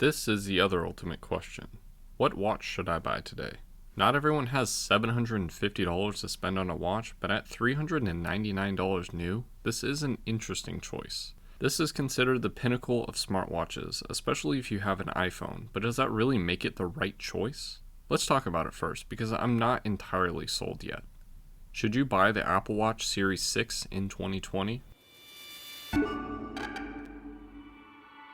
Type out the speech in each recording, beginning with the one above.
This is the other ultimate question. What watch should I buy today? Not everyone has $750 to spend on a watch, but at $399 new, this is an interesting choice. This is considered the pinnacle of smartwatches, especially if you have an iPhone, but does that really make it the right choice? Let's talk about it first, because I'm not entirely sold yet. Should you buy the Apple Watch Series 6 in 2020?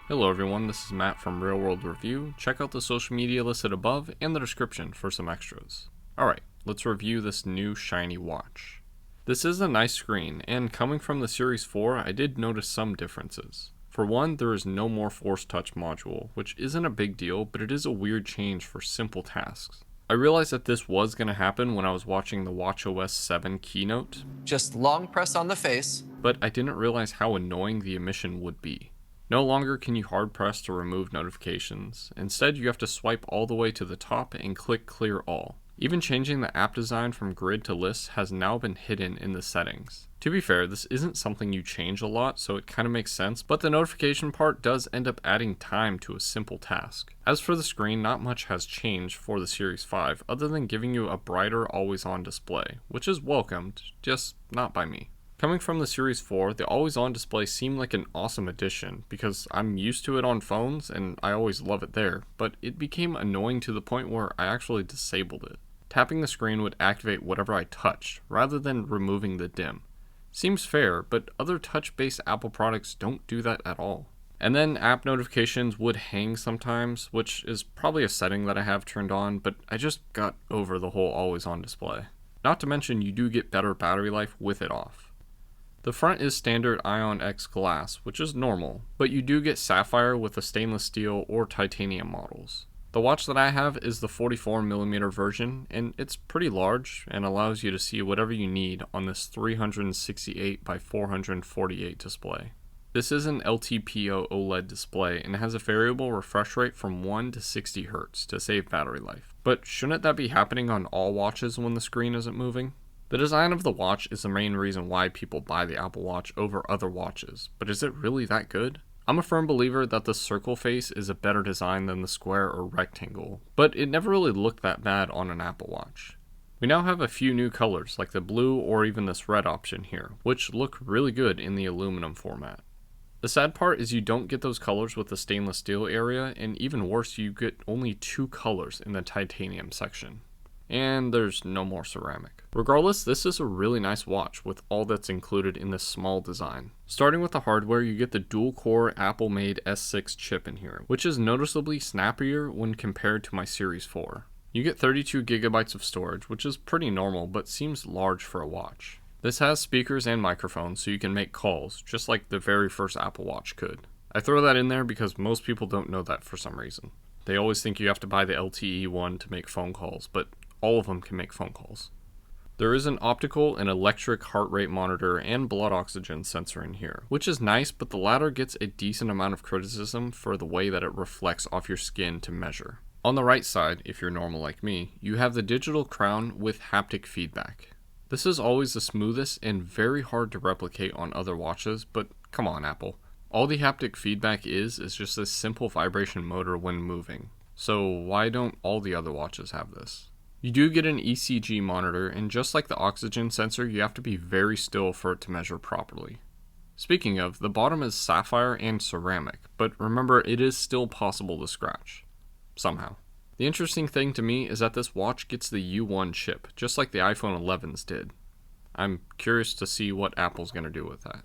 Hello everyone, this is Matt from Real World Review. Check out the social media listed above and the description for some extras. Alright, let's review this new shiny watch. This is a nice screen, and coming from the Series 4, I did notice some differences. For one, there is no more Force Touch module, which isn't a big deal, but it is a weird change for simple tasks. I realized that this was going to happen when I was watching the watchOS 7 keynote. Just long press on the face. But I didn't realize how annoying the omission would be. No longer can you hard press to remove notifications. Instead, you have to swipe all the way to the top and click Clear All. Even changing the app design from grid to list has now been hidden in the settings. To be fair, this isn't something you change a lot, so it kind of makes sense, but the notification part does end up adding time to a simple task. As for the screen, not much has changed for the Series 5, other than giving you a brighter always-on display, which is welcomed, just not by me. Coming from the Series 4, the always-on display seemed like an awesome addition because I'm used to it on phones and I always love it there, but it became annoying to the point where I actually disabled it. Tapping the screen would activate whatever I touched, rather than removing the dim. Seems fair, but other touch-based Apple products don't do that at all. And then app notifications would hang sometimes, which is probably a setting that I have turned on, but I just got over the whole always-on display. Not to mention you do get better battery life with it off. The front is standard Ion X glass, which is normal, but you do get sapphire with the stainless steel or titanium models. The watch that I have is the 44mm version, and it's pretty large and allows you to see whatever you need on this 368 by 448 display. This is an LTPO OLED display and has a variable refresh rate from 1 to 60 Hz to save battery life. But shouldn't that be happening on all watches when the screen isn't moving? The design of the watch is the main reason why people buy the Apple Watch over other watches, but is it really that good? I'm a firm believer that the circle face is a better design than the square or rectangle, but it never really looked that bad on an Apple Watch. We now have a few new colors like the blue or even this red option here, which look really good in the aluminum format. The sad part is you don't get those colors with the stainless steel area, and even worse, you get only 2 colors in the titanium section. And there's no more ceramic. Regardless, this is a really nice watch with all that's included in this small design. Starting with the hardware, you get the dual-core Apple-made S6 chip in here, which is noticeably snappier when compared to my Series 4. You get 32GB of storage, which is pretty normal, but seems large for a watch. This has speakers and microphones, so you can make calls, just like the very first Apple Watch could. I throw that in there because most people don't know that for some reason. They always think you have to buy the LTE one to make phone calls, but all of them can make phone calls. There is an optical and electric heart rate monitor and blood oxygen sensor in here, which is nice, but the latter gets a decent amount of criticism for the way that it reflects off your skin to measure. On the right side, if you're normal like me, you have the digital crown with haptic feedback. This is always the smoothest and very hard to replicate on other watches, but come on Apple. All the haptic feedback is just a simple vibration motor when moving. So why don't all the other watches have this? You do get an ECG monitor, and just like the oxygen sensor, you have to be very still for it to measure properly. Speaking of, the bottom is sapphire and ceramic, but remember it is still possible to scratch. Somehow. The interesting thing to me is that this watch gets the U1 chip, just like the iPhone 11s did. I'm curious to see what Apple's going to do with that.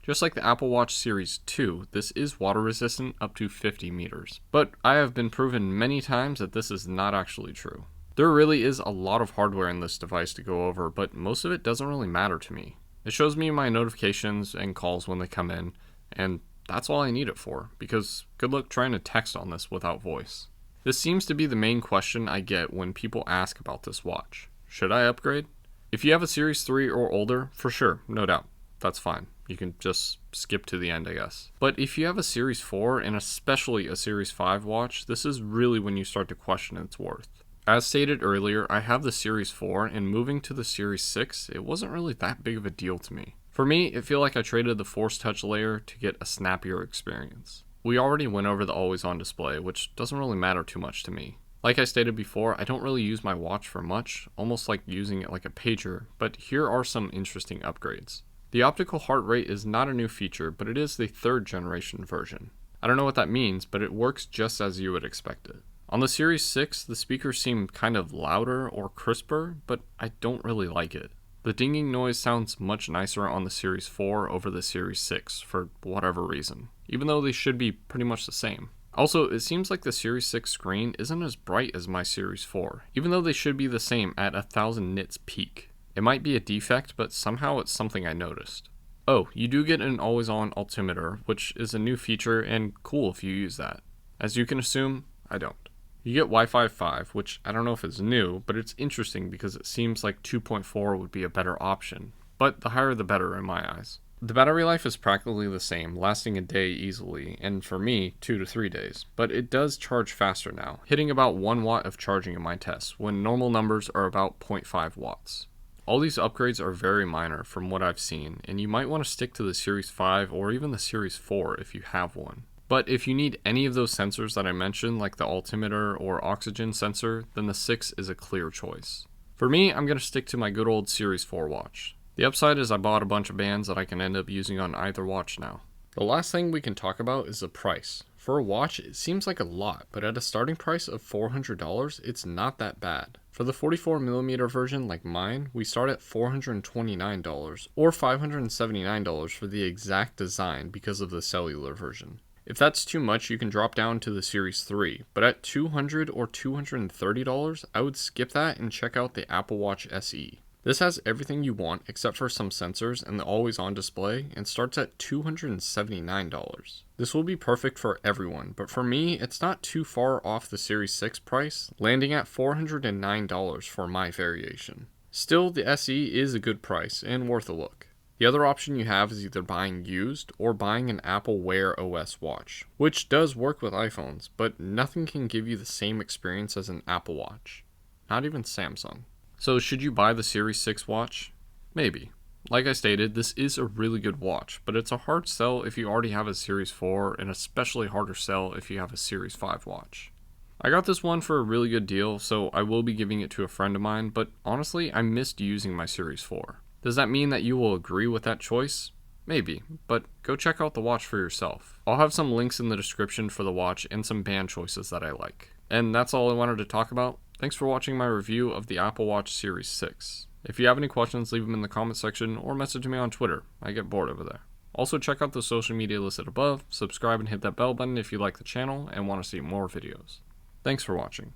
Just like the Apple Watch Series 2, this is water resistant up to 50 meters, but I have been proven many times that this is not actually true. There really is a lot of hardware in this device to go over, but most of it doesn't really matter to me. It shows me my notifications and calls when they come in, and that's all I need it for, because good luck trying to text on this without voice. This seems to be the main question I get when people ask about this watch. Should I upgrade? If you have a Series 3 or older, for sure, no doubt. That's fine. You can just skip to the end, I guess. But if you have a Series 4 and especially a Series 5 watch, this is really when you start to question its worth. As stated earlier, I have the Series 4, and moving to the Series 6, it wasn't really that big of a deal to me. For me, it felt like I traded the Force Touch layer to get a snappier experience. We already went over the always on display, which doesn't really matter too much to me. Like I stated before, I don't really use my watch for much, almost like using it like a pager, but here are some interesting upgrades. The optical heart rate is not a new feature, but it is the 3rd generation version. I don't know what that means, but it works just as you would expect it. On the Series 6, the speakers seem kind of louder or crisper, but I don't really like it. The dinging noise sounds much nicer on the Series 4 over the Series 6 for whatever reason, even though they should be pretty much the same. Also, it seems like the Series 6 screen isn't as bright as my Series 4, even though they should be the same at 1000 nits peak. It might be a defect, but somehow it's something I noticed. Oh, you do get an always-on altimeter, which is a new feature and cool if you use that. As you can assume, I don't. You get Wi-Fi 5, which I don't know if it's new, but it's interesting because it seems like 2.4 would be a better option, but the higher the better in my eyes. The battery life is practically the same, lasting a day easily, and for me, 2 to 3 days, but it does charge faster now, hitting about 1 watt of charging in my tests, when normal numbers are about 0.5 watts. All these upgrades are very minor from what I've seen, and you might want to stick to the Series 5 or even the Series 4 if you have one. But if you need any of those sensors that I mentioned, like the altimeter or oxygen sensor, then the 6 is a clear choice. For me, I'm going to stick to my good old Series 4 watch. The upside is I bought a bunch of bands that I can end up using on either watch now. The last thing we can talk about is the price. For a watch, it seems like a lot, but at a starting price of $400, it's not that bad. For the 44mm version like mine, we start at $429, or $579 for the exact design because of the cellular version. If that's too much, you can drop down to the Series 3, but at $200 or $230, I would skip that and check out the Apple Watch SE. This has everything you want except for some sensors and the always-on display and starts at $279. This will be perfect for everyone, but for me, it's not too far off the Series 6 price, landing at $409 for my variation. Still, the SE is a good price and worth a look. The other option you have is either buying used or buying an Apple Wear OS watch, which does work with iPhones, but nothing can give you the same experience as an Apple Watch. Not even Samsung. So should you buy the Series 6 watch? Maybe. Like I stated, this is a really good watch, but it's a hard sell if you already have a Series 4 and especially harder sell if you have a Series 5 watch. I got this one for a really good deal, so I will be giving it to a friend of mine, but honestly, I missed using my Series 4. Does that mean that you will agree with that choice? Maybe, but go check out the watch for yourself. I'll have some links in the description for the watch and some band choices that I like. And that's all I wanted to talk about. Thanks for watching my review of the Apple Watch Series 6. If you have any questions, leave them in the comment section or message me on Twitter. I get bored over there. Also check out the social media listed above, subscribe and hit that bell button if you like the channel and want to see more videos. Thanks for watching.